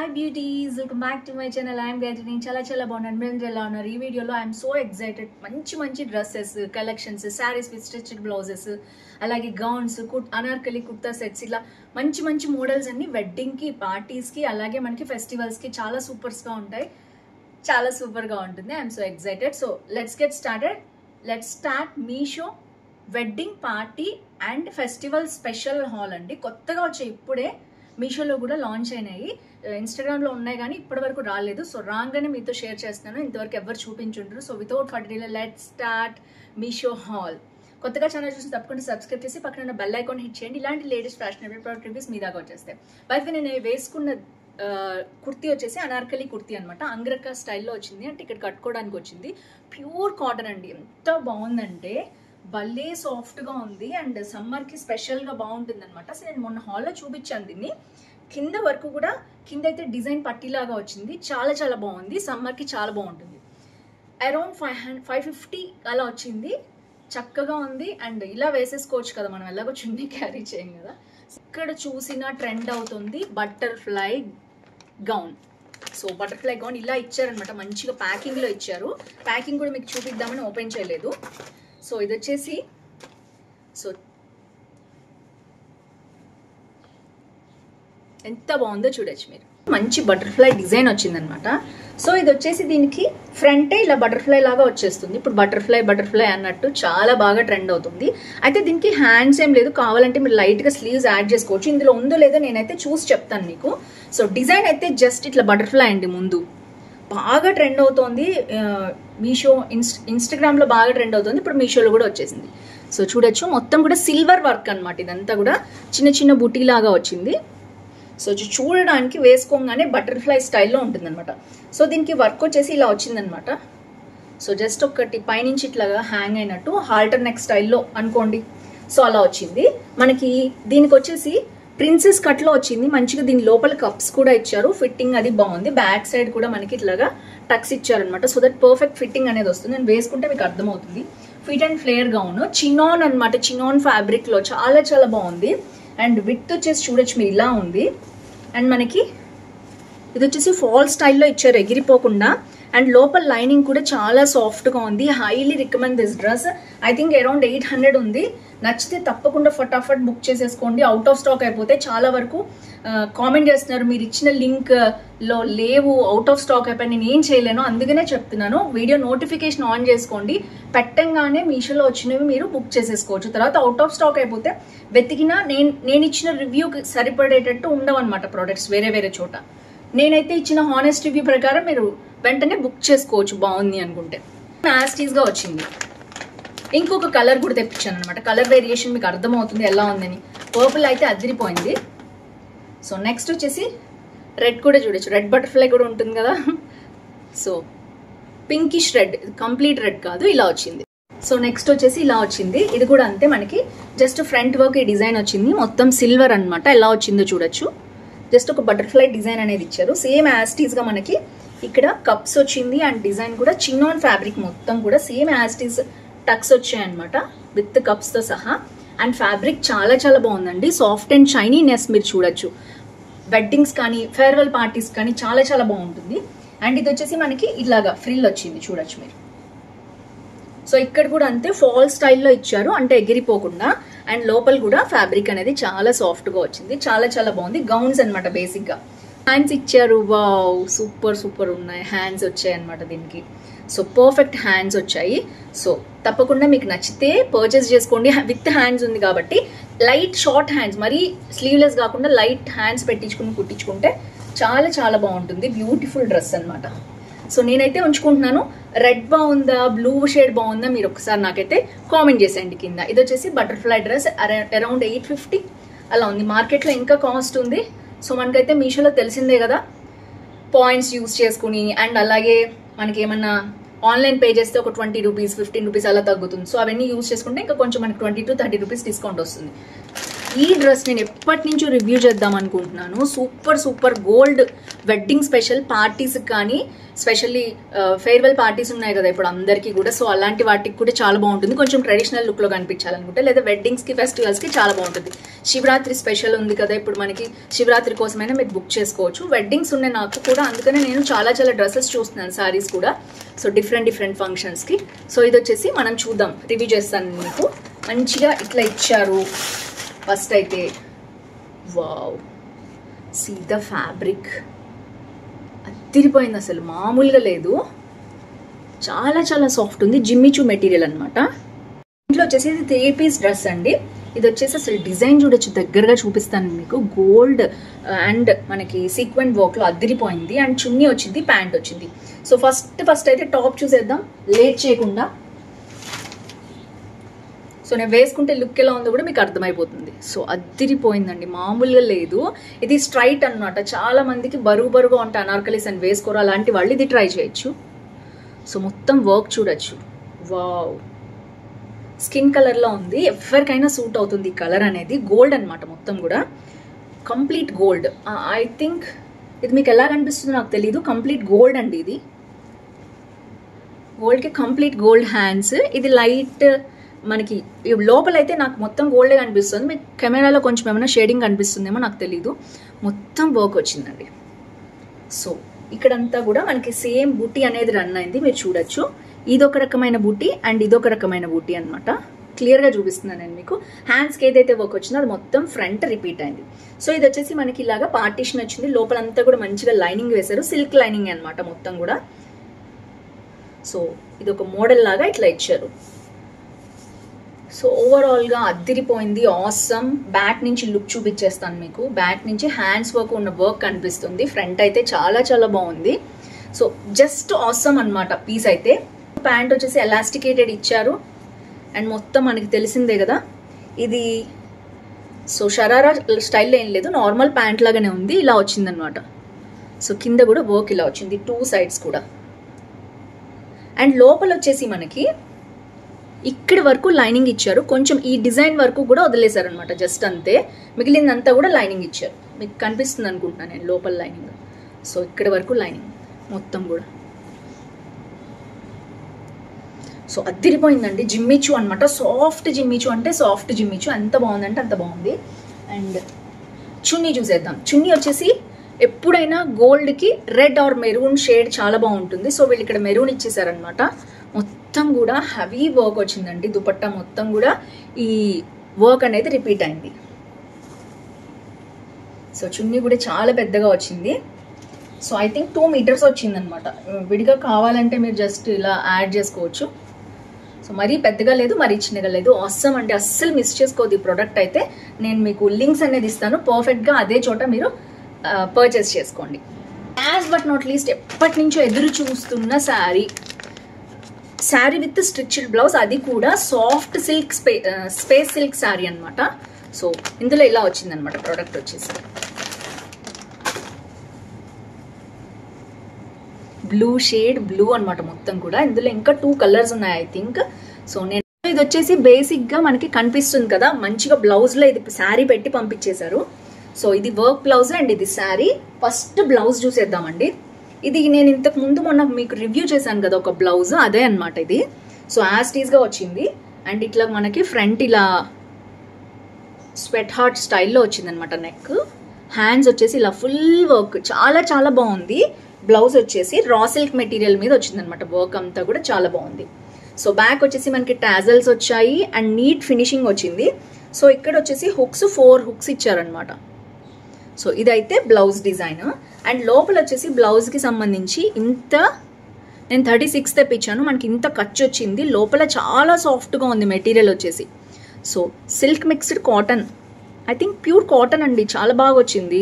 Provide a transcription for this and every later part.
Hi beauties, welcome back to my channel. I am Gayatri. Chala బాగున్నాను. మీరు ఎలా ఉన్నారు? ఈ వీడియోలో I am so excited. మంచి dresses collections, saris with stitched blouses, అలాగే గౌన్స్, అనార్కలి కుర్తా సెట్స్, ఇలా మంచి మోడల్స్ అన్ని వెడ్డింగ్ కి, పార్టీస్ కి, అలాగే మనకి ఫెస్టివల్స్ కి చాలా సూపర్స్ గా ఉంటాయి. చాలా సూపర్ గా ఉంటుంది. I am so excited. So let's get started. Let's start Meesho wedding party and festival special hall అండి. కొత్తగా వచ్చాయి, ఇప్పుడే మీషోలో కూడా లాంచ్ అయినాయి. ఇన్స్టాగ్రామ్లో ఉన్నాయి కానీ ఇప్పటి వరకు రాలేదు. సో రాగానే మీతో షేర్ చేస్తున్నాను. ఇంతవరకు ఎవరు చూపించుంటారు. So without further delay let's start Meesho haul. కొత్తగా ఛానల్ చూసి తప్పకుండా సబ్స్క్రైబ్ చేసి పక్కన బెల్ ఐకాన్ హిట్ చేయండి. ఇలాంటి లేటెస్ట్ ఫ్యాషనబుల్ ప్రోడక్ట్ రివ్యూస్ మీ దాకా వచ్చేస్తాయి. బయట నేను వేసుకున్న కుర్తీ వచ్చేసి అనార్కలి కుర్తీ అనమాట. అంగ్రక్క స్టైల్లో వచ్చింది, అంటే ఇక్కడ కట్టుకోవడానికి వచ్చింది. ప్యూర్ కాటన్ అండి. ఎంత బాగుందంటే భలే సాఫ్ట్గా ఉంది అండ్ సమ్మర్కి స్పెషల్గా బాగుంటుంది అనమాట. సో నేను మొన్న హాల్లో చూపించాను దీన్ని. కింద వరకు కూడా కింద అయితే డిజైన్ పట్టీలాగా వచ్చింది. చాలా బాగుంది. సమ్మర్కి చాలా బాగుంటుంది. అరౌండ్ 550 అలా వచ్చింది. చక్కగా ఉంది అండ్ ఇలా వేసేసుకోవచ్చు కదా, మనం ఎలాగో చున్నీ క్యారీ చేయం కదా. ఇక్కడ చూసిన ట్రెండ్ అవుతుంది butterfly gown. So butterfly gown ఇలా ఇచ్చారనమాట. మంచిగా ప్యాకింగ్లో ఇచ్చారు. ప్యాకింగ్ కూడా మీకు చూపిద్దామని ఓపెన్ చేయలేదు. సో ఇది వచ్చేసి ఎంత బాగుందో చూడొచ్చు మీరు. మంచి బటర్ఫ్లై డిజైన్ వచ్చిందనమాట. సో ఇది వచ్చేసి దీనికి ఫ్రంటే ఇలా బటర్ఫ్లై లాగా వచ్చేస్తుంది. ఇప్పుడు బటర్ఫ్లై అన్నట్టు చాలా బాగా ట్రెండ్ అవుతుంది. అయితే దీనికి హ్యాండ్స్ ఏం లేదు, కావాలంటే మీరు లైట్గా స్లీవ్స్ యాడ్ చేసుకోవచ్చు. ఇందులో ఉందో లేదో నేనైతే చూసి చెప్తాను మీకు. సో డిజైన్ అయితే జస్ట్ ఇట్లా బటర్ఫ్లై అండి. ముందు బాగా ట్రెండ్ అవుతోంది. మీషో ఇన్స్టాగ్రామ్లో బాగా ట్రెండ్ అవుతుంది. ఇప్పుడు మీషోలో కూడా వచ్చేసింది. సో చూడొచ్చు, మొత్తం కూడా సిల్వర్ వర్క్ అనమాట. ఇదంతా కూడా చిన్న బుటీ లాగా వచ్చింది. సో చూడడానికి వేసుకోగానే బటర్ఫ్లై స్టైల్లో ఉంటుందన్నమాట. సో దీనికి వర్క్ వచ్చేసి ఇలా వచ్చిందనమాట. సో జస్ట్ ఒకటి పైనుంచి ఇట్లాగా హ్యాంగ్ అయినట్టు హాల్టర్ నెక్ స్టైల్లో అనుకోండి. సో అలా వచ్చింది. మనకి దీనికి వచ్చేసి ప్రిన్సెస్ కట్లో వచ్చింది. మంచిగా దీని లోపల కప్స్ కూడా ఇచ్చారు. ఫిట్టింగ్ అది బాగుంది. బ్యాక్ సైడ్ కూడా మనకి ఇట్లాగా టక్స్ ఇచ్చారనమాట. సో దట్ పర్ఫెక్ట్ ఫిట్టింగ్ అనేది వస్తుంది. నేను వేసుకుంటే మీకు అర్థమవుతుంది. Fit and flayer gown, chinon అనమాట. చినాన్ ఫ్యాబ్రిక్ లో చాలా బాగుంది. అండ్ విత్ వచ్చేసి చూడొచ్చు మీరు, ఇలా ఉంది. అండ్ మనకి ఇది వచ్చేసి ఫాల్ స్టైల్లో ఇచ్చారు, ఎగిరిపోకుండా. అండ్ లోపల లైనింగ్ కూడా చాలా సాఫ్ట్గా ఉంది. Highly recommend this dress. I think around 800 ఉంది. నచ్చితే తప్పకుండా ఫటాఫట్ బుక్ చేసేసుకోండి. అవుట్ ఆఫ్ స్టాక్ అయిపోతే చాలా వరకు కామెంట్ చేస్తున్నారు, మీరు ఇచ్చిన లింక్లో లేవు, అవుట్ ఆఫ్ స్టాక్ అయిపోయి నేను ఏం చేయలేను. అందుకనే చెప్తున్నాను, వీడియో నోటిఫికేషన్ ఆన్ చేసుకోండి. పెట్టంగానే మీషోలో వచ్చినవి మీరు బుక్ చేసేసుకోవచ్చు. తర్వాత అవుట్ ఆఫ్ స్టాక్ అయిపోతే వెతికినా నేను ఇచ్చిన రివ్యూకి సరిపడేటట్టు ఉండవన్నమాట ప్రోడక్ట్స్ వేరే చోట. నేనైతే ఇచ్చిన హానెస్ట్ రివ్యూ ప్రకారం మీరు వెంటనే బుక్ చేసుకోవచ్చు బాగుంది అనుకుంటే. యాస్టీస్గా వచ్చింది. ఇంకొక కలర్ కూడా తెప్పించాను అనమాట. కలర్ వేరియేషన్ మీకు అర్థమవుతుంది ఎలా ఉందని. పర్పుల్ అయితే అదిరిపోయింది. సో నెక్స్ట్ వచ్చేసి రెడ్ కూడా చూడొచ్చు. రెడ్ బటర్ఫ్లై కూడా ఉంటుంది కదా. So pinkish red, complete red కాదు, ఇలా వచ్చింది. సో నెక్స్ట్ వచ్చేసి ఇలా వచ్చింది. ఇది కూడా అంతే, మనకి జస్ట్ ఫ్రంట్ వర్క్ ఈ డిజైన్ వచ్చింది. మొత్తం సిల్వర్ అనమాట. ఎలా వచ్చిందో చూడొచ్చు. జస్ట్ ఒక బటర్ఫ్లై డిజైన్ అనేది ఇచ్చారు. సేమ్ యాస్టీస్గా మనకి ఇక్కడ కప్స్ వచ్చింది. అండ్ డిజైన్ కూడా చిన్నాన్ ఫ్యాబ్రిక్ మొత్తం కూడా సేమ్ యాస్టీస్ టక్స్ వచ్చాయన్నమాట విత్ కప్స్తో సహా. అండ్ ఫ్యాబ్రిక్ చాలా బాగుందండి. సాఫ్ట్ అండ్ షైనీనెస్ మీరు చూడొచ్చు. వెడ్డింగ్స్ కానీ ఫేర్వెల్ పార్టీస్ కానీ చాలా బాగుంటుంది. అండ్ ఇది వచ్చేసి మనకి ఇలాగా ఫ్రిల్ వచ్చింది, చూడొచ్చు మీరు. సో ఇక్కడ కూడా అంతే ఫాల్ స్టైల్లో ఇచ్చారు, అంటే ఎగిరిపోకుండా. అండ్ లోపల కూడా ఫ్యాబ్రిక్ అనేది చాలా సాఫ్ట్గా వచ్చింది. చాలా బాగుంది. గౌన్స్ అనమాట బేసిక్గా. హ్యాండ్స్ ఇచ్చారు. వావ్, సూపర్ ఉన్నాయి. హ్యాండ్స్ వచ్చాయి అనమాట దీనికి. సో పర్ఫెక్ట్ హ్యాండ్స్ వచ్చాయి. సో తప్పకుండా మీకు నచ్చితే పర్చేస్ చేసుకోండి. విత్ హ్యాండ్స్ ఉంది కాబట్టి లైట్ షార్ట్ హ్యాండ్స్, మరీ స్లీవ్లెస్ కాకుండా లైట్ హ్యాండ్స్ కుట్టించుకుంటే చాలా బాగుంటుంది. బ్యూటిఫుల్ డ్రెస్ అనమాట. సో నేనైతే ఉంచుకుంటున్నాను. రెడ్ బాగుందా, బ్లూ షేడ్ బాగుందా, మీరు ఒకసారి నాకైతే కామెంట్ చేసేయండి కింద. ఇది వచ్చేసి బటర్ఫ్లై డ్రెస్. అరౌండ్ 850 అలా ఉంది. మార్కెట్లో ఇంకా కాస్ట్ ఉంది. సో మనకైతే మీషోలో తెలిసిందే కదా, పాయింట్స్ యూజ్ చేసుకుని అండ్ అలాగే మనకి ఏమన్నా ఆన్లైన్ పే చేస్తే ఒక 20 రూపీస్ 15 రూపీస్ అలా తగ్గుతుంది. సో అవన్నీ యూజ్ చేసుకుంటే ఇంకా కొంచెం మనకి 20 to 30 రూపీస్ డిస్కౌంట్ వస్తుంది. ఈ డ్రెస్ నేను ఎప్పటి నుంచో రివ్యూ చేద్దాం అనుకుంటున్నాను. Super gold wedding special parties కానీ, స్పెషల్లీ ఫేర్వెల్ పార్టీస్ ఉన్నాయి కదా ఇప్పుడు అందరికీ కూడా. సో అలాంటి వాటికి కూడా చాలా బాగుంటుంది. కొంచెం ట్రెడిషనల్ లుక్లో కనిపించాలనుకుంటే, లేదా వెడ్డింగ్స్కి ఫెస్టివల్స్కి చాలా బాగుంటుంది. శివరాత్రి స్పెషల్ ఉంది కదా ఇప్పుడు మనకి, శివరాత్రి కోసమైనా మీరు బుక్ చేసుకోవచ్చు. వెడ్డింగ్స్ ఉన్నాయి నాకు కూడా, అందుకనే నేను చాలా డ్రెస్సెస్ చూస్తున్నాను, శారీస్ కూడా. సో డిఫరెంట్ ఫంక్షన్స్కి. సో ఇది వచ్చేసి మనం చూద్దాం, రివ్యూ చేస్తాను మీకు. మంచిగా ఇట్లా ఇచ్చారు. ఫస్ట్ అయితే వావ్, సీ ద ఫ్యాబ్రిక్ అదిరిపోయింది, అసలు మామూలుగా లేదు. చాలా సాఫ్ట్ ఉంది. జిమ్మిచూ మెటీరియల్ అనమాట. ఇంట్లో వచ్చేసి ఇది 3 పీస్ డ్రెస్ అండి. ఇది వచ్చేసి అసలు డిజైన్ చూడొచ్చు, దగ్గరగా చూపిస్తాను మీకు. గోల్డ్ అండ్ మనకి సీక్వెంట్ వర్క్లో అదిరిపోయింది. అండ్ చున్నీ వచ్చింది, ప్యాంట్ వచ్చింది. సో ఫస్ట్ అయితే టాప్ చూసేద్దాం లేట్ చేయకుండా. సో నేను వేసుకుంటే లుక్ ఎలా ఉందో కూడా మీకు అర్థమైపోతుంది. సో అదిరిపోయిందండి, మామూలుగా లేదు. ఇది స్ట్రైట్ అనమాట. చాలా మందికి బరువుగా ఉంటాయి అనార్కలీస్ అని వేసుకోరు, అలాంటి వాళ్ళు ఇది ట్రై చేయొచ్చు. సో మొత్తం వర్క్ చూడొచ్చు. వావ్, స్కిన్ కలర్లో ఉంది. ఎవరికైనా సూట్ అవుతుంది ఈ కలర్ అనేది. గోల్డ్ అనమాట మొత్తం కూడా, కంప్లీట్ గోల్డ్. ఐ థింక్ ఇది మీకు ఎలా కనిపిస్తుందో నాకు తెలీదు. కంప్లీట్ గోల్డ్ అండి ఇది. గోల్డ్కి కంప్లీట్ గోల్డ్ హ్యాండ్స్. ఇది లైట్ మనకి లోపలైతే నాకు మొత్తం గోల్డే కనిపిస్తుంది. మీకు కెమెరాలో కొంచెం ఏమైనా షేడింగ్ కనిపిస్తుందేమో నాకు తెలీదు. మొత్తం వర్క్ వచ్చిందండి. సో ఇక్కడంతా కూడా మనకి సేమ్ బూటీ అనేది రన్ అయింది, మీరు చూడొచ్చు. ఇదొక రకమైన బూటీ అండ్ ఇదొక రకమైన బూటీ అనమాట. క్లియర్గా చూపిస్తున్నాను నేను మీకు. హ్యాండ్స్కి ఏదైతే వర్క్ వచ్చిందో అది మొత్తం ఫ్రంట్ రిపీట్ అయింది. సో ఇది వచ్చేసి మనకి ఇలాగా పార్టీషన్ వచ్చింది. లోపలంతా కూడా మంచిగా లైనింగ్ వేశారు, సిల్క్ లైనింగ్ అనమాట మొత్తం కూడా. సో ఇది ఒక మోడల్ లాగా ఇట్లా ఇచ్చారు. సో ఓవరాల్గా అదిరిపోయింది, ఆసమ్. బ్యాక్ నుంచి లుక్ చూపించేస్తాను మీకు. బ్యాక్ నుంచి హ్యాండ్స్ వర్క్ ఉన్న వర్క్ కనిపిస్తుంది. ఫ్రంట్ అయితే చాలా బాగుంది. సో జస్ట్ ఆసమ్ అనమాట పీస్ అయితే. ప్యాంట్ వచ్చేసి ఎలాస్టికేటెడ్ ఇచ్చారు. అండ్ మొత్తం మనకి తెలిసిందే కదా ఇది. సో షరారా స్టైల్లో ఏం లేదు, నార్మల్ ప్యాంట్ లాగానే ఉంది. ఇలా వచ్చిందనమాట. సో కింద కూడా వర్క్ ఇలా వచ్చింది, 2 సైడ్స్ కూడా. అండ్ లోపల వచ్చేసి మనకి ఇక్కడి వరకు లైనింగ్ ఇచ్చారు. కొంచెం ఈ డిజైన్ వరకు కూడా వదిలేశారు అనమాట, జస్ట్ అంతే. మిగిలిందంతా కూడా లైనింగ్ ఇచ్చారు. మీకు కనిపిస్తుంది అనుకుంటున్నాను నేను లోపల లైనింగ్. సో ఇక్కడి వరకు లైనింగ్ మొత్తం కూడా. సో అదిరిపోయిందండి. జిమ్మిచూ అనమాట, సాఫ్ట్ జిమ్మిచూ అంటే సాఫ్ట్ జిమ్మిచూ. ఎంత బాగుందంటే అంత బాగుంది. అండ్ చున్నీ చూసేద్దాం. చున్నీ వచ్చేసి ఎప్పుడైనా గోల్డ్కి రెడ్ ఆర్ మెరూన్ షేడ్ చాలా బాగుంటుంది. సో వీళ్ళు ఇక్కడ మెరూన్ ఇచ్చేసారనమాట. మొత్తం కూడా హెవీ వర్క్ వచ్చిందండి. దుపట్టా మొత్తం కూడా ఈ వర్క్ అనేది రిపీట్ అయింది. సో చున్నీ కూడా చాలా పెద్దగా వచ్చింది. సో ఐ థింక్ 2 మీటర్స్ వచ్చిందనమాట. విడిగా కావాలంటే మీరు జస్ట్ ఇలా యాడ్ చేసుకోవచ్చు. సో మరీ పెద్దగా లేదు, మరీ చిన్నగా లేదు. ఆసమ్ అండి, అస్సలు మిస్ చేసుకోవద్దు ఈ ప్రోడక్ట్ అయితే. నేను మీకు లింక్స్ అనేది ఇస్తాను, పర్ఫెక్ట్గా అదే చోట మీరు పర్చేస్ చేసుకోండి. లాస్ట్ బట్ నాట్ లీస్ట్, ఎప్పటి నుంచో ఎదురు చూస్తున్న శారీ విత్ స్ట్రిచ్డ్ బ్లౌజ్, అది కూడా soft silk space silk sari అనమాట. సో ఇందులో ఇలా వచ్చిందనమాట ప్రోడక్ట్ వచ్చేసి. బ్లూ షేడ్, బ్లూ అనమాట మొత్తం కూడా. ఇందులో ఇంకా 2 కలర్స్ ఉన్నాయి ఐ థింక్. సో నేను ఇది వచ్చేసి బేసిక్గా మనకి కనిపిస్తుంది కదా, మంచిగా బ్లౌజ్లో ఇది శారీ పెట్టి పంపించేశారు. సో ఇది వర్క్ బ్లౌజ్ అండ్ ఇది శారీ. ఫస్ట్ బ్లౌజ్ చూసేద్దామండి. ఇది నేను ఇంతకు ముందు మొన్న మీకు రివ్యూ చేశాను కదా ఒక బ్లౌజ్, అదే అనమాట ఇది. సో యాస్టీస్గా వచ్చింది. అండ్ ఇట్లా మనకి ఫ్రంట్ ఇలా స్వెట్ హార్ట్ స్టైల్లో వచ్చిందనమాట నెక్. హ్యాండ్స్ వచ్చేసి ఇలా ఫుల్ వర్క్, చాలా బాగుంది. బ్లౌజ్ వచ్చేసి రా సిల్క్ మెటీరియల్ మీద వచ్చిందనమాట. వర్క్ అంతా కూడా చాలా బాగుంది. సో బ్యాక్ వచ్చేసి మనకి టాజల్స్ వచ్చాయి అండ్ నీట్ ఫినిషింగ్ వచ్చింది. సో ఇక్కడ వచ్చేసి హుక్స్ 4 హుక్స్ ఇచ్చారనమాట. సో ఇదైతే బ్లౌజ్ డిజైన్. అండ్ లోపల వచ్చేసి బ్లౌజ్కి సంబంధించి ఇంత నేను 36 తెప్పించాను. మనకి ఇంత ఖర్చు వచ్చింది. లోపల చాలా సాఫ్ట్గా ఉంది మెటీరియల్ వచ్చేసి. So silk mixed cotton, I think pure cotton అండి, చాలా బాగా వచ్చింది.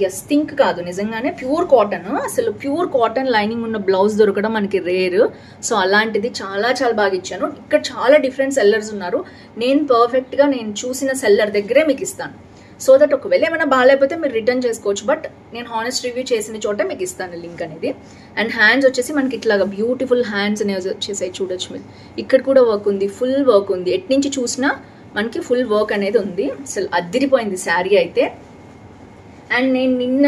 ఎస్ థింక్ కాదు, నిజంగానే ప్యూర్ కాటన్. అసలు ప్యూర్ కాటన్ లైనింగ్ ఉన్న బ్లౌజ్ దొరకడం మనకి రేర్. సో అలాంటిది చాలా బాగా ఇచ్చాను. ఇక్కడ చాలా డిఫరెంట్ సెల్లర్స్ ఉన్నారు. నేను పర్ఫెక్ట్గా నేను చూసిన సెల్లర్ దగ్గరే మీకు ఇస్తాను. సో దట్ ఒకవేళ ఏమైనా బాగాలేకపోతే మీరు రిటర్న్ చేసుకోవచ్చు. బట్ నేను హానెస్ట్ రివ్యూ చేసిన చోట మీకు ఇస్తాను లింక్ అనేది. అండ్ హ్యాండ్స్ వచ్చేసి మనకి ఇట్లాగా బ్యూటిఫుల్ హ్యాండ్స్ అనేవి వచ్చేసాయి, చూడొచ్చు మీరు. ఇక్కడ కూడా వర్క్ ఉంది, ఫుల్ వర్క్ ఉంది. ఎట్నుంచి చూసినా మనకి ఫుల్ వర్క్ అనేది ఉంది. అసలు అద్దిరిపోయింది శారీ అయితే. అండ్ నేను నిన్న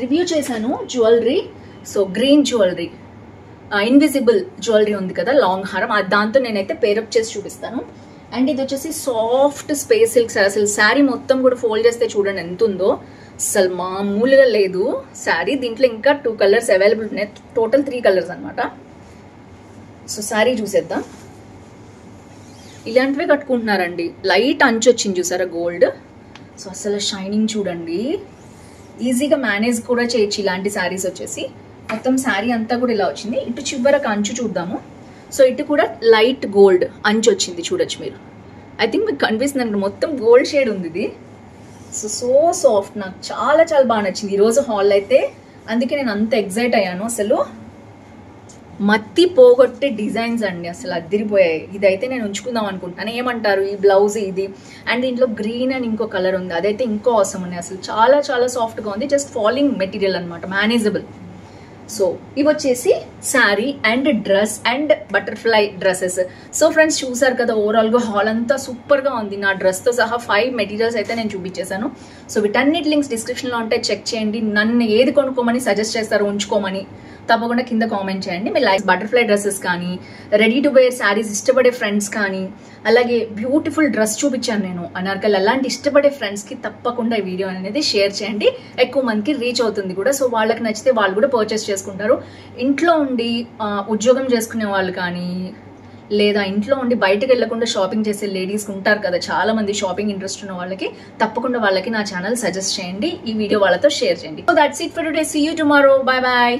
రివ్యూ చేశాను jewellery. So green jewellery, invisible jewellery ఉంది కదా లాంగ్ హారం, దాంతో నేనైతే పేరప్ చేసి చూపిస్తాను. అండ్ ఇది వచ్చేసి సాఫ్ట్ స్పేస్ సిల్క్ సారీ. అసలు శారీ మొత్తం కూడా ఫోల్డ్ చేస్తే చూడండి ఎంత ఉందో, అసలు మామూలుగా లేదు శారీ. దీంట్లో ఇంకా 2 కలర్స్ అవైలబుల్ ఉన్నాయి, టోటల్ 3 కలర్స్ అనమాట. సో శారీ చూసేద్దాం. ఇలాంటివే కట్టుకుంటున్నారండి. లైట్ అంచు వచ్చింది చూసారా గోల్డ్. సో అసలు షైనింగ్ చూడండి, ఈజీగా మేనేజ్ కూడా చేయొచ్చు ఇలాంటి శారీస్ వచ్చేసి. మొత్తం శారీ అంతా కూడా ఇలా వచ్చింది. ఇటు చివరకు అంచు చూద్దాము. సో ఇటు కూడా లైట్ గోల్డ్ అంచు వచ్చింది, చూడొచ్చు మీరు. ఐ థింక్ మీకు కనిపిస్తుంది అంటే మొత్తం గోల్డ్ షేడ్ ఉంది ఇది. సో సాఫ్ట్, నాకు చాలా చాలా బాగా నచ్చింది ఈరోజు హాల్ అయితే. అందుకే నేను అంత ఎగ్జైట్ అయ్యాను. అసలు మత్తి పోగొట్టే డిజైన్స్ అండి, అసలు అదిరిపోయాయి. ఇదైతే నేను ఉంచుకుందాం అనుకుంటున్నాను. ఏమంటారు ఈ బ్లౌజ్ ఇది, అండ్ దీంట్లో గ్రీన్ అండ్ ఇంకో కలర్ ఉంది, అదైతే ఇంకో అవసరం ఉంది. అసలు చాలా చాలా సాఫ్ట్గా ఉంది, జస్ట్ ఫాలింగ్ మెటీరియల్ అనమాట, మేనేజబుల్. సో ఇవి వచ్చేసి sari and dress and butterfly dresses. So friends చూసారు కదా, ఓవరాల్గా హాల్ అంతా సూపర్గా ఉంది. నా డ్రెస్తో సహా 5 మెటీరియల్స్ అయితే నేను చూపించేశాను. సో వీటన్నిటి లింక్స్ డిస్క్రిప్షన్లో ఉంటాయి, చెక్ చేయండి. నన్ను ఏది కొనుక్కోమని సజెస్ట్ చేస్తారో ఉంచుకోమని తప్పకుండా కింద కామెంట్ చేయండి. మీరు లైక్ బటర్ఫ్లై డ్రెస్సెస్ కానీ, రెడీ టు వేర్ శారీస్ ఇష్టపడే ఫ్రెండ్స్ కానీ, అలాగే బ్యూటిఫుల్ డ్రెస్ చూపించాను నేను అనార్కలి, అలాంటి ఇష్టపడే ఫ్రెండ్స్కి తప్పకుండా ఈ వీడియో అనేది షేర్ చేయండి. ఎక్కువ మందికి రీచ్ అవుతుంది కూడా. సో వాళ్ళకి నచ్చితే వాళ్ళు కూడా పర్చేస్ చేసుకుంటారు. ఇంట్లో ఉండి ఉద్యోగం చేసుకునే వాళ్ళు కానీ, లేదా ఇంట్లో ఉండి బయటకు వెళ్లకుండా షాపింగ్ చేసే లేడీస్ ఉంటారు కదా, చాలా మంది షాపింగ్ ఇంట్రెస్ట్ ఉన్న వాళ్ళకి తప్పకుండా వాళ్ళకి నా ఛానల్ సజెస్ట్ చేయండి. ఈ వీడియో వాళ్ళతో షేర్ చేయండి. So that's it for today. See you tomorrow. Bye bye.